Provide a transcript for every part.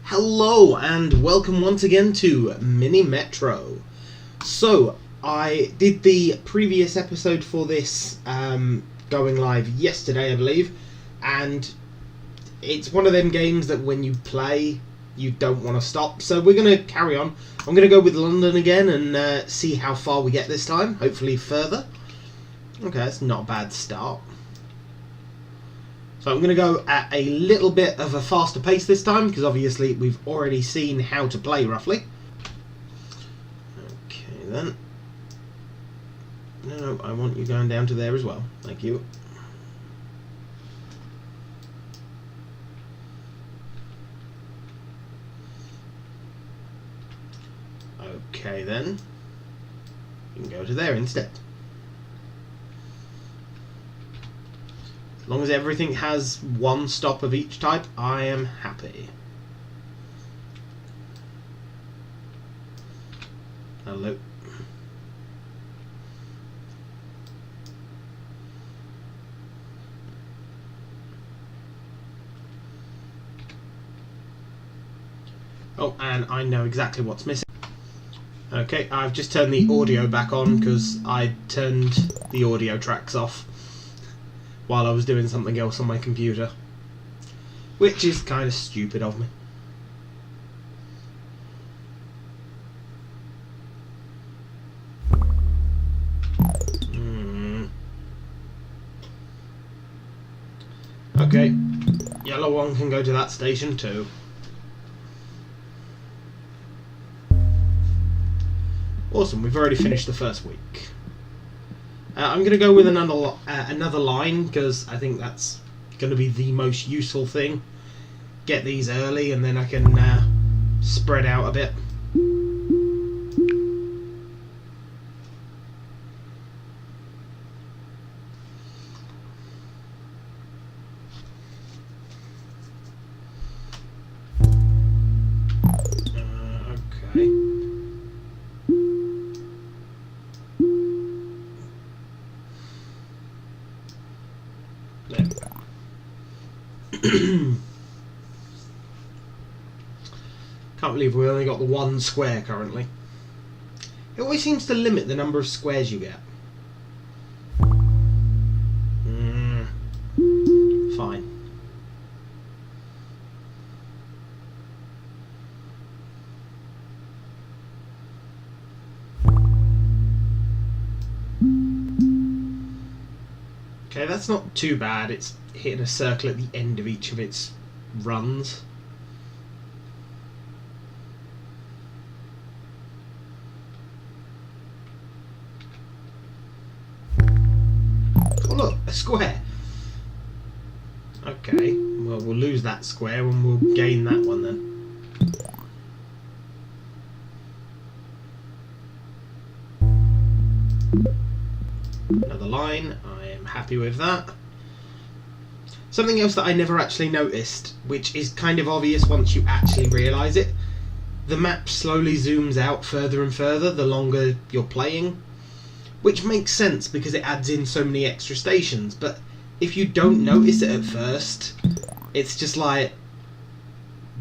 Hello and welcome once again to Mini Metro. So, I did the previous episode for this going live yesterday, I believe, and it's one of them games that when you play, you don't want to stop. So we're going to carry on. I'm going to go with London again and see how far we get this time, hopefully further. Okay, that's not a bad start. So I'm going to go at a little bit of a faster pace this time, because obviously we've already seen how to play roughly. Okay then. No, I want you going down to there as well. Thank you. Okay then. You can go to there instead. As long as everything has one stop of each type, I am happy. Hello. Oh, and I know exactly what's missing. Okay, I've just turned the audio back on because I turned the audio tracks off while I was doing something else on my computer, which is kind of stupid of me. Okay, yellow one can go to that station too. Awesome, we've already finished the first week. I'm going to go with another line, because I think that's going to be the most useful thing. Get these early and then I can spread out a bit. Okay. Can't believe we only got the one square currently. It always seems to limit the number of squares you get. Fine. Okay, that's not too bad. It's hitting a circle at the end of each of its runs. Oh look, a square. Okay, well we'll lose that square and we'll gain that one then. Another line, I am happy with that. Something else that I never actually noticed, which is kind of obvious once you actually realise it, the map slowly zooms out further and further the longer you're playing, which makes sense because it adds in so many extra stations, but if you don't notice it at first, it's just like,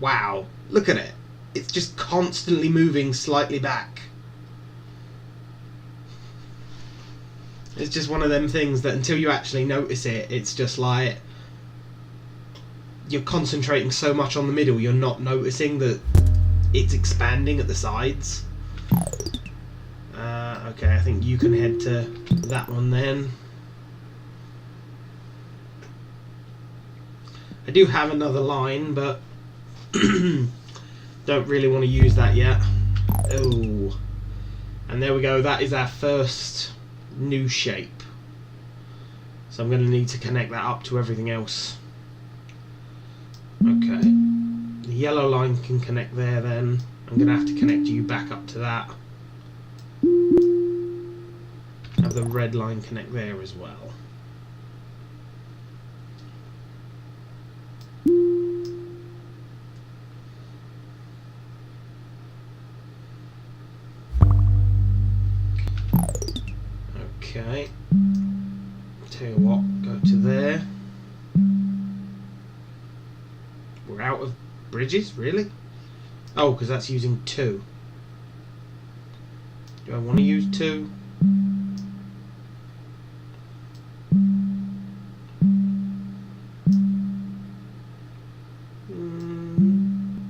wow, look at it. It's just constantly moving slightly back. It's just one of them things that until you actually notice it, it's just like you're concentrating so much on the middle, you're not noticing that it's expanding at the sides. Okay, I think you can head to that one then. I do have another line, but don't really want to use that yet. Oh, and there we go. That is our first new shape. So I'm going to need to connect that up to everything else. Okay, the yellow line can connect there then. I'm going to have to connect you back up to that. Have the red line connect there as well. Okay, tell you what, go to there. We're out of bridges, really? Oh, because that's using 2. Do I want to use 2?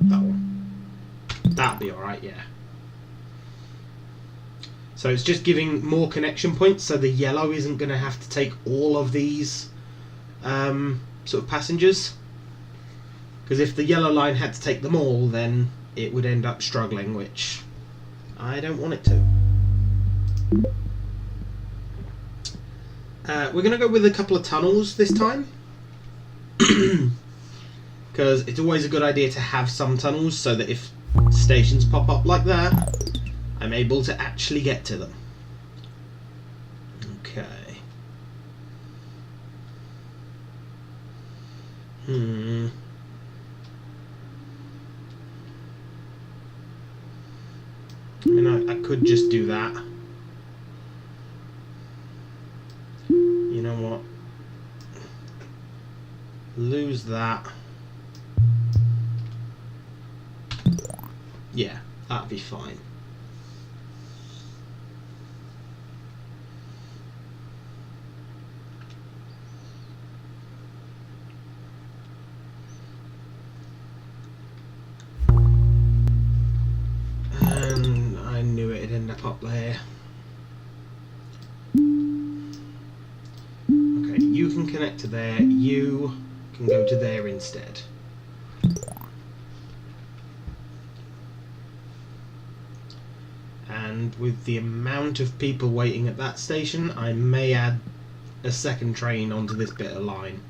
That one. That'll be alright, yeah. So it's just giving more connection points, so the yellow isn't going to have to take all of these sort of passengers. Because if the yellow line had to take them all, then it would end up struggling, which I don't want it to. We're going to go with a couple of tunnels this time. Because it's always a good idea to have some tunnels so that if stations pop up like that, I'm able to actually get to them. Okay. I mean, I could just do that. You know what? Lose that. Yeah, that'd be fine. And I knew it'd end up there. Okay, you can connect to there, you can go to there instead. And with the amount of people waiting at that station, I may add a second train onto this bit of line.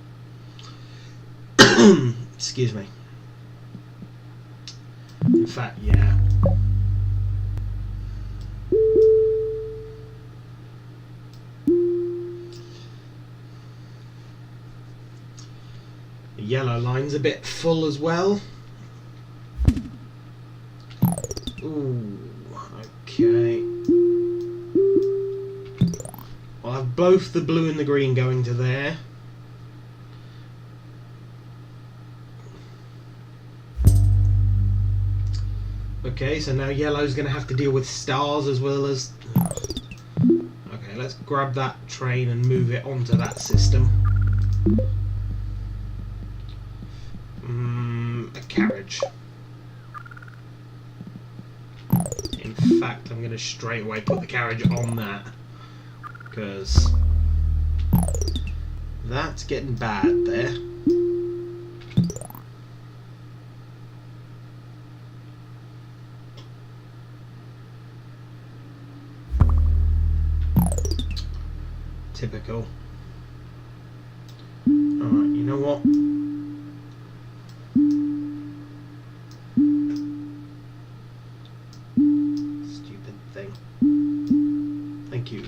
Excuse me. In fact, yeah. The yellow line's a bit full as well. Ooh, okay. I'll have both the blue and the green going to there. Okay, so now yellow's going to have to deal with stars as well as... Okay, let's grab that train and move it onto that system. A carriage. In fact, I'm going to straight away put the carriage on that, because that's getting bad there. Typical. Alright, you know what? Stupid thing. Thank you.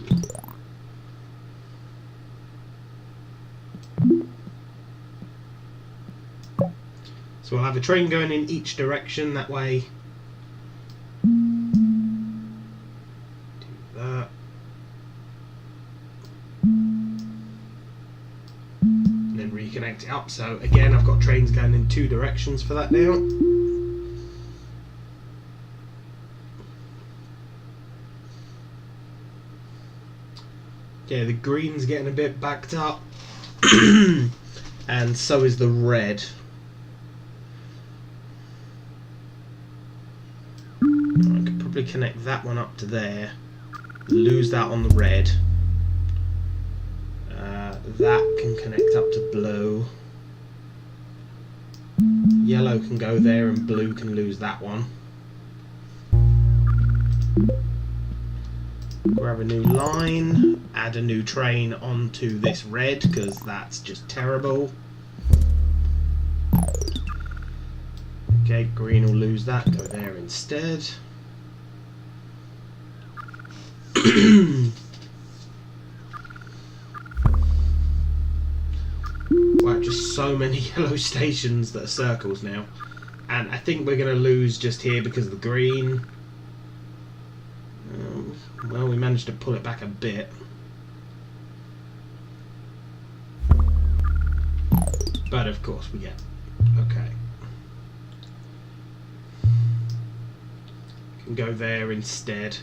So we'll have a train going in each direction, that way. Do that. And then reconnect it up. So again, I've got trains going in 2 directions for that now. Okay, the green's getting a bit backed up. And so is the red. I could probably connect that one up to there. Lose that on the red. That can connect up to blue. Yellow can go there and blue can lose that one. Grab a new line, add a new train onto this red, because that's just terrible. Okay, green will lose that, go there instead. Wow, just so many yellow stations that are circles now. And I think we're going to lose just here because of the green. Well, we managed to pull it back a bit. But of course we get... Okay. can go there instead.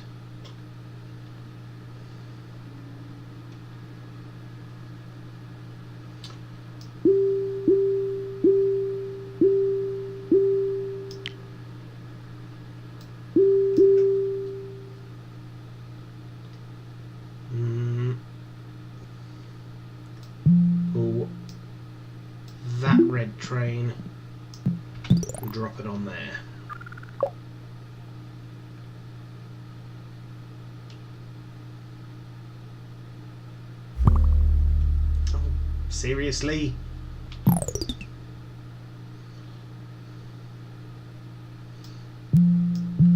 Pull that red train and drop it on there. Oh, seriously? If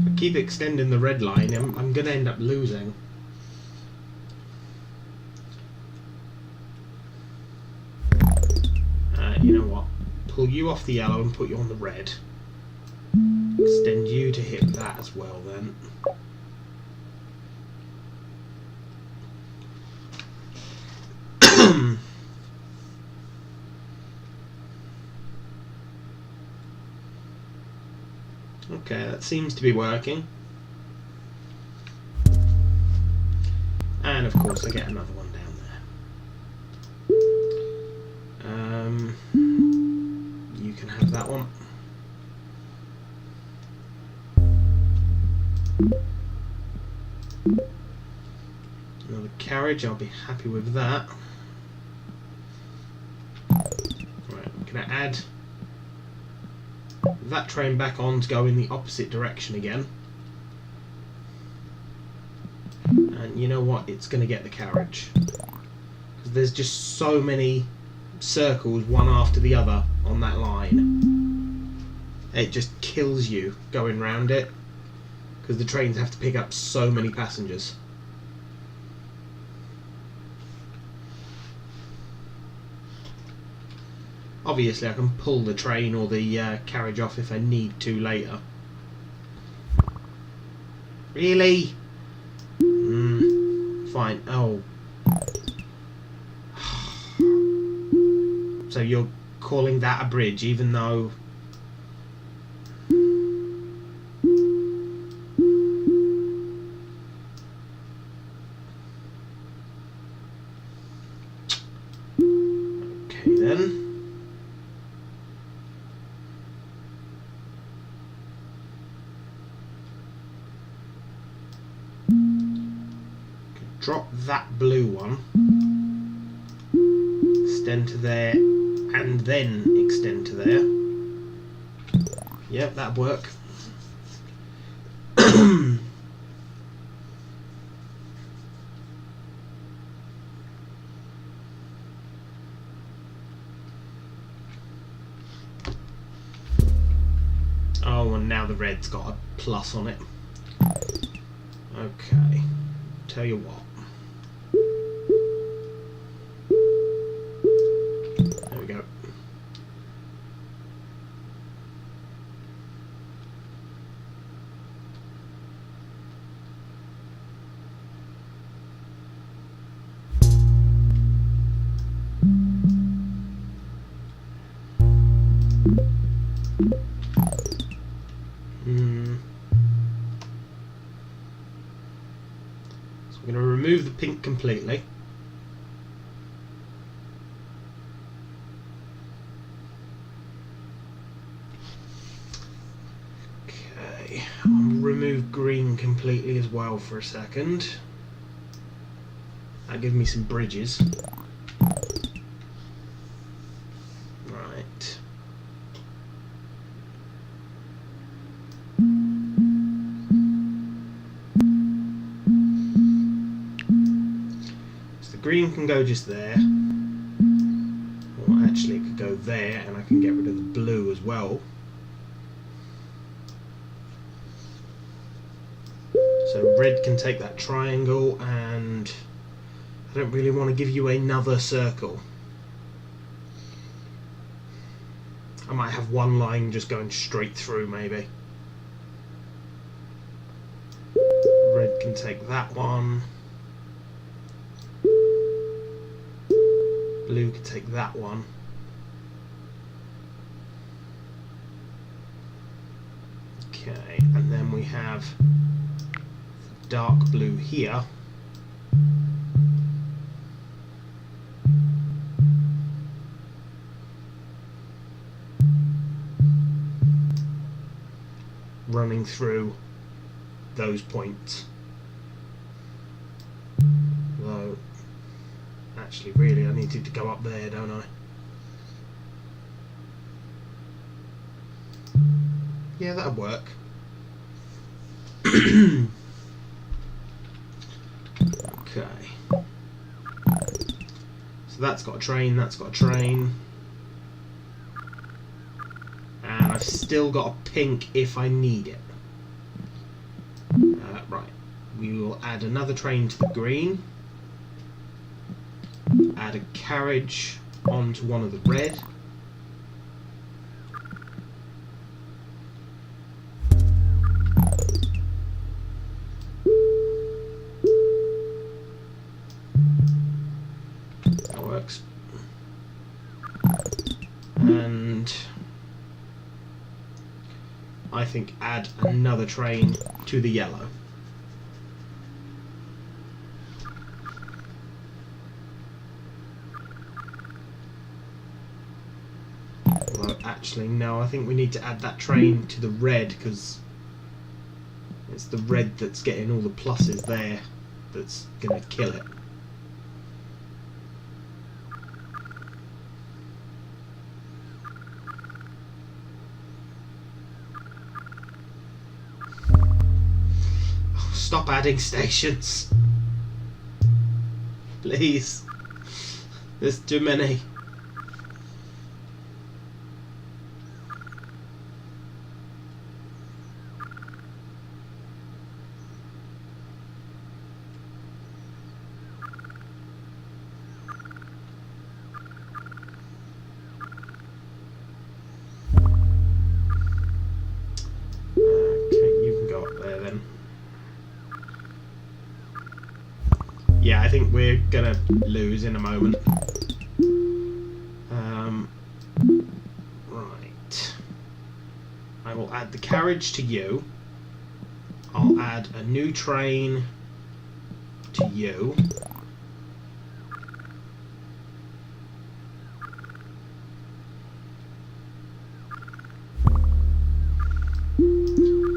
I keep extending the red line, I'm going to end up losing. You know what? Pull you off the yellow and put you on the red. Extend you to hit that as well then. Okay, that seems to be working. And of course I get another one down there. You can have that one. Another carriage, I'll be happy with that. Right, I'm going to add that train back on to go in the opposite direction again. And you know what? It's going to get the carriage. Because there's just so many circles one after the other on that line. It just kills you going round it. Because the trains have to pick up so many passengers. Obviously I can pull the train or the carriage off if I need to later. Really? Fine. Oh. So you're calling that a bridge even though... Okay then. Drop that blue one, extend to there, and then extend to there. Yep, that'd work. Oh, and now the red's got a plus on it. Okay, tell you what. There we go. So we're going to remove the pink completely. Okay, I'll remove green completely as well for a second. That'll give me some bridges. Right. So the green can go just there. Or actually it could go there and I can get rid of the blue as well. So red can take that triangle, and I don't really want to give you another circle. I might have one line just going straight through maybe. Red can take that one. Blue can take that one. Okay, and then we have dark blue here. Running through those points. Though, actually, really, I needed to go up there, don't I? Yeah, that'll work. Okay. So that's got a train, that's got a train. And I've still got a pink if I need it. Right. We will add another train to the green. Add a carriage onto one of the red. That works. And I think add another train to the yellow. Although actually no, I think we need to add that train to the red because it's the red that's getting all the pluses there that's going to kill it. Stop adding stations. Please. There's too many. Okay, you can go up there then. Yeah, I think we're gonna lose in a moment. Right. I will add the carriage to you. I'll add a new train to you.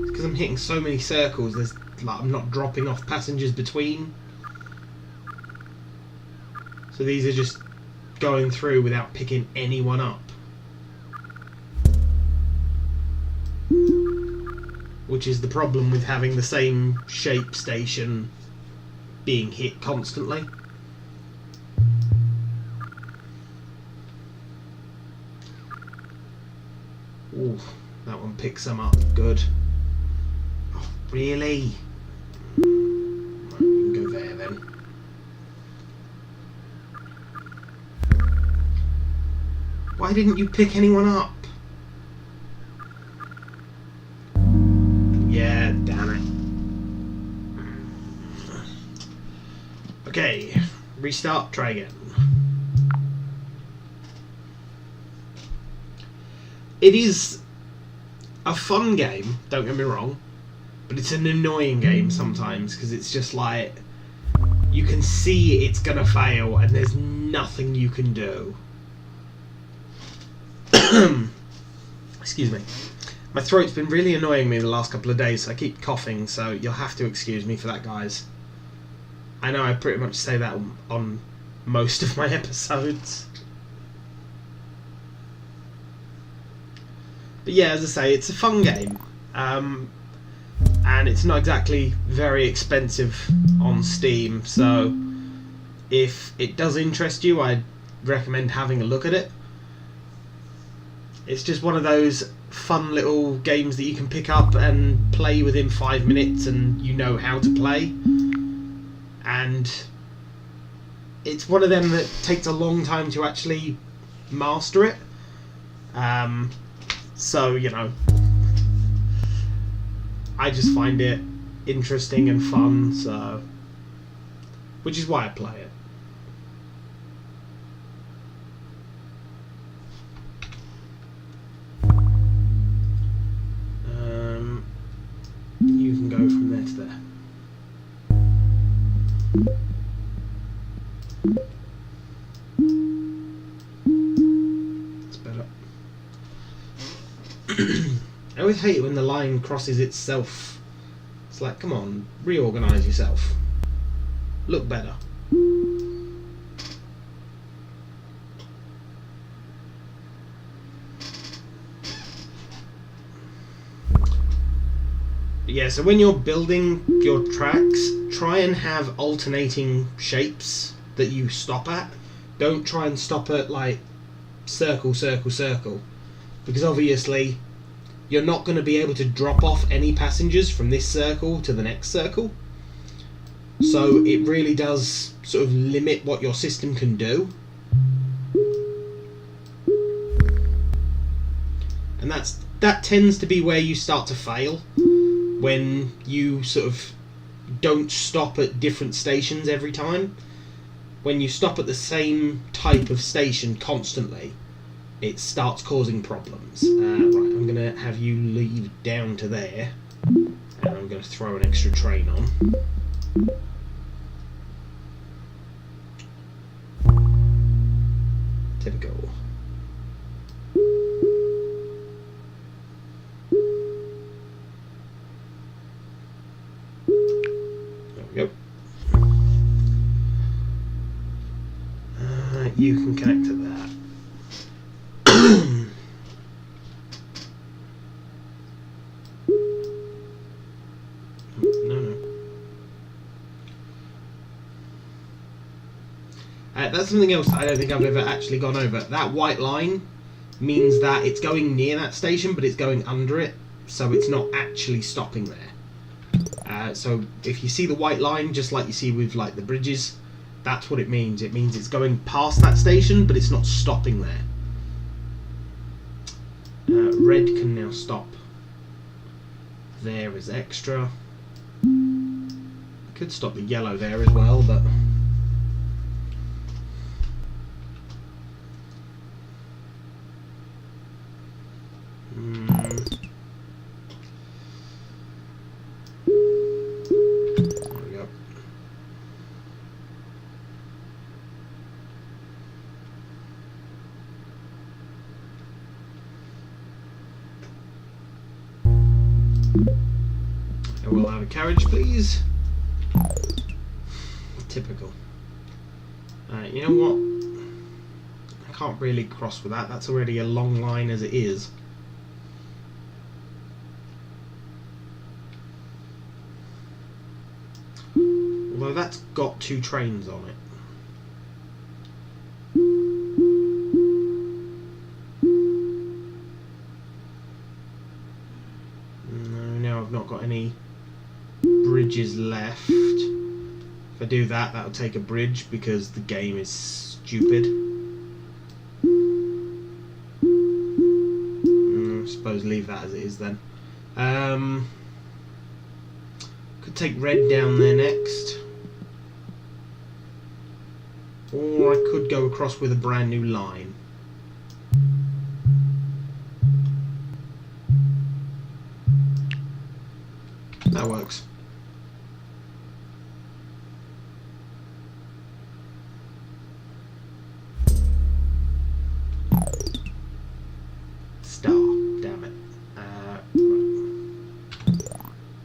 Because I'm hitting so many circles, there's like I'm not dropping off passengers between. So these are just going through without picking anyone up. Which is the problem with having the same shape station being hit constantly. Ooh, that one picks some up. Good. Oh, really? Right, we can go there then. Why didn't you pick anyone up? Yeah, damn it. Okay, restart, try again. It is a fun game, don't get me wrong, but it's an annoying game sometimes because it's just like you can see it's gonna fail and there's nothing you can do. Excuse me. My throat's been really annoying me the last couple of days, so I keep coughing, so you'll have to excuse me for that, guys. I know I pretty much say that on most of my episodes. But yeah, as I say, it's a fun game. And it's not exactly very expensive on Steam, so if it does interest you, I'd recommend having a look at it. It's just one of those fun little games that you can pick up and play within 5 minutes and you know how to play. And it's one of them that takes a long time to actually master it. So, you know, I just find it interesting and fun, so which is why I play it. there to there. That's better. I always hate it when the line crosses itself. It's like, come on, reorganise yourself. Look better. Yeah, so when you're building your tracks, try and have alternating shapes that you stop at. Don't try and stop at, like, circle, circle, circle. Because obviously, you're not going to be able to drop off any passengers from this circle to the next circle. So it really does sort of limit what your system can do. And that tends to be where you start to fail. When you sort of don't stop at different stations every time. When you stop at the same type of station constantly, it starts causing problems. Right, I'm going to have you lead down to there, and I'm going to throw an extra train on. Typical. There we go. You can connect to that. That's something else I don't think I've ever actually gone over. That white line means that it's going near that station, but it's going under it, so it's not actually stopping there. So if you see the white line, just like you see with like the bridges, that's what it means. It means it's going past that station, but it's not stopping there. Red can now stop. There is extra. I could stop the yellow there as well, but... I will have a carriage, please. Typical. You know what? I can't really cross with that. That's already a long line as it is. Although that's got 2 trains on it. I've not got any bridges left. If I do that, that'll take a bridge because the game is stupid. I suppose leave that as it is then. Could take red down there next. Or I could go across with a brand new line. That works. Star, damn it. Right.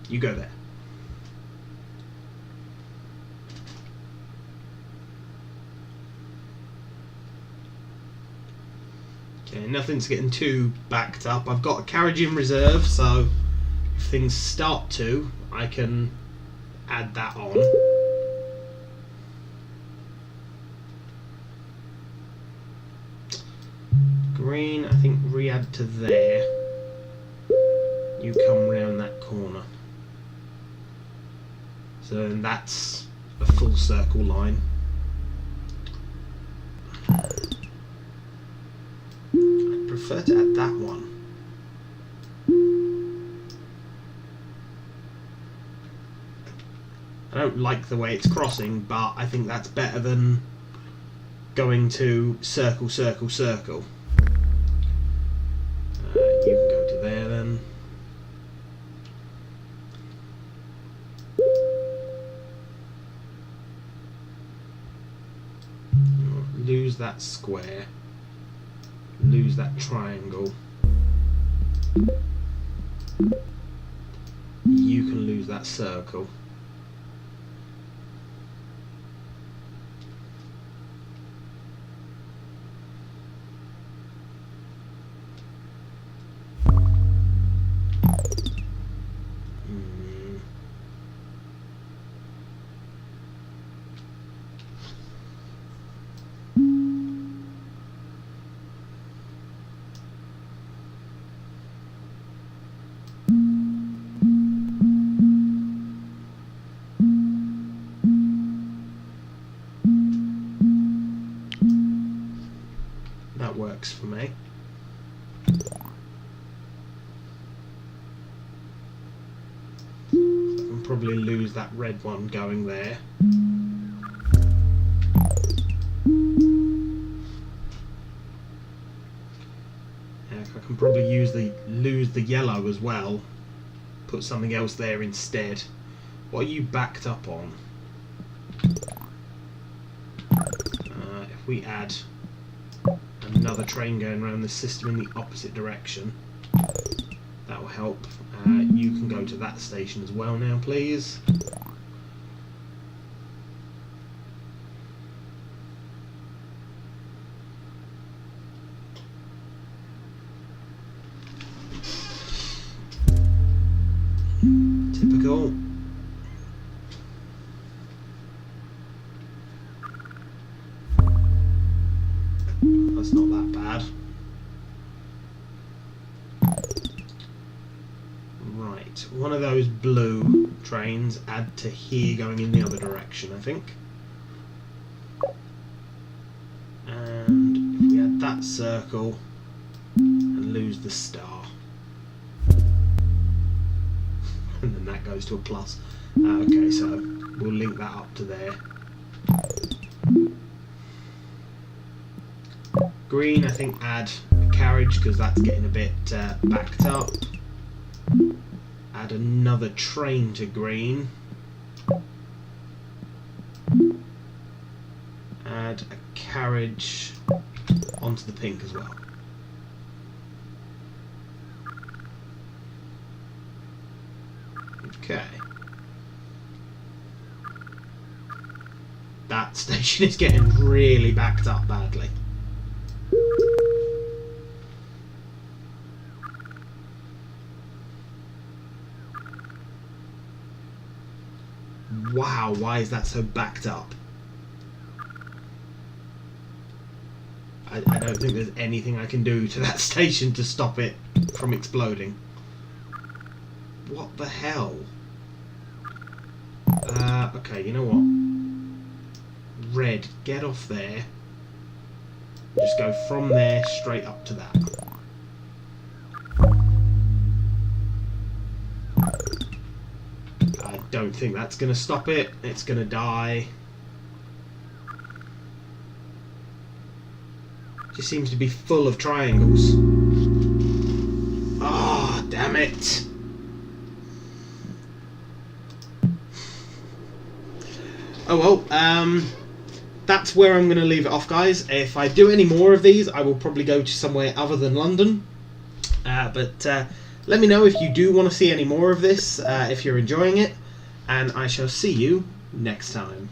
You go there. Okay, nothing's getting too backed up. I've got a carriage in reserve, so if things start to, I can add that on. Green, I think re-add to there. You come round that corner. So then that's a full circle line. I'd prefer to add that one. I don't like the way it's crossing, but I think that's better than going to circle, circle, circle. You can go to there then. that square, lose that triangle. You can lose that circle. That works for me. I can probably lose that red one going there. I can probably lose the yellow as well. Put something else there instead. What are you backed up on? If we add another train going around the system in the opposite direction, that will help. You can go to that station as well now, please. Typical. That's not that bad. Right, one of those blue trains add to here going in the other direction, I think. And if we add that circle and lose the star. And then that goes to a plus. Okay, so we'll link that up to there. Green, I think add a carriage because that's getting a bit backed up. Add another train to green. Add a carriage onto the pink as well. Okay. That station is getting really backed up badly. Wow, why is that so backed up? I don't think there's anything I can do to that station to stop it from exploding. What the hell? Okay, you know what? Red, get off there. Just go from there straight up to that. I don't think that's going to stop it. It's going to die. Just seems to be full of triangles. Ah, oh, damn it. Oh well, that's where I'm going to leave it off, guys. If I do any more of these, I will probably go to somewhere other than London. But let me know if you do want to see any more of this, if you're enjoying it, and I shall see you next time.